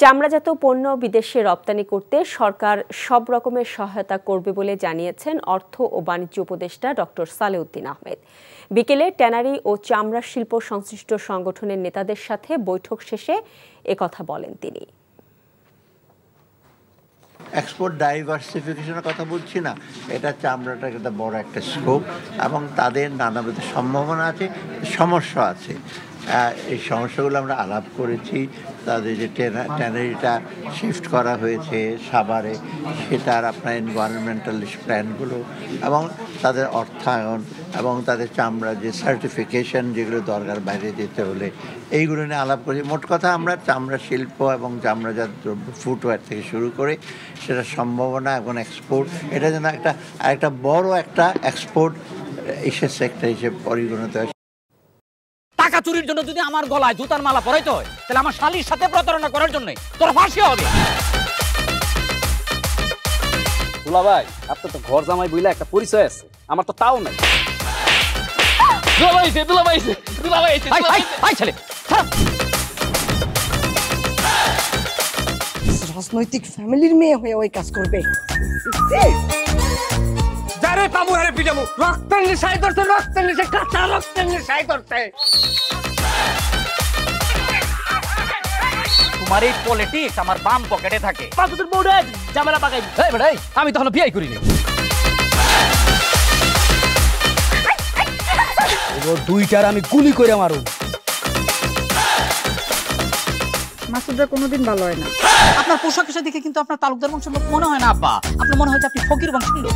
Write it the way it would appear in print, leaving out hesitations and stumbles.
চামড়াজাত পণ্য বিদেশে রপ্তানি করতে সরকার সব রকমের সহায়তা করবে বলে জানিয়েছেন অর্থ ও বাণিজ্য উপদেষ্টা ডক্টর সালেউদ্দিন আহমেদ। বিকেলে ট্যানারি ও চামড়া শিল্প সংশ্লিষ্ট সংগঠনের নেতাদের সাথে বৈঠক শেষে একথা বলেন তিনি। এক্সপোর্ট ডাইভার্সিফিকেশনের কথা বলছি না, এটা চামড়াটা একটা বড় একটা স্কোপ এবং তাদের নানাবিধ সম্ভাবনা আছে, সমস্যা আছে। এই সমস্যাগুলো আমরা আলাপ করেছি। তাদের যে ট্যানারিটা শিফট করা হয়েছে সাভারে, সেটার আপনার এনভায়রনমেন্টাল প্ল্যানগুলো এবং তাদের অর্থায়ন এবং তাদের চামড়া যে সার্টিফিকেশন যেগুলো দরকার বাইরে যেতে হলে, এইগুলো নিয়ে আলাপ করেছি। মোট কথা আমরা চামড়া শিল্প এবং চামড়াজাত দ্রব্য ফুটওয়্যার থেকে শুরু করে সেটা সম্ভাবনা এবং এক্সপোর্ট, এটা যেন একটা বড় একটা এক্সপোর্ট এশিয়া সেক্টর হিসেবে পরিগণিত হয়। টাকা চুরির জন্য যদি আমার গলায় জুতার মালা পরাইতে হয়, তাহলে আমার শালীর সাথে প্রতারণা করার জন্য তোর ফাঁসি হবে। দুলা ভাই, আপনার তো ঘর জামাই বইলা একটা পরিচয় আছে, আমার তো তাও নাই। রাজনৈতিক ফ্যামিলির মেয়ে হয়ে ওই কাজ করবে। যারে পাবো আরে পিটাবো, রক্তের নেশায় করতে, রক্তের নেশায়, কাঁচা রক্তের নেশায় করতে। তোমার এই পলিটিক্স আমার বাম পকেটে থাকে। তোর বউরে ঝামেলা পাকাই। এই বেটাই, আমি তখন বিয়ে করিনি। দুইটার আমি গুলি করে মারু। মাসুদরা কোনোদিন ভালো হয় না। আপনার পোশাক আশাক দেখে কিন্তু আপনার তালুকদার বংশের লোক মনে হয় না আব্বা, আপনার মনে হয় যে আপনি ফকির বংশের লোক।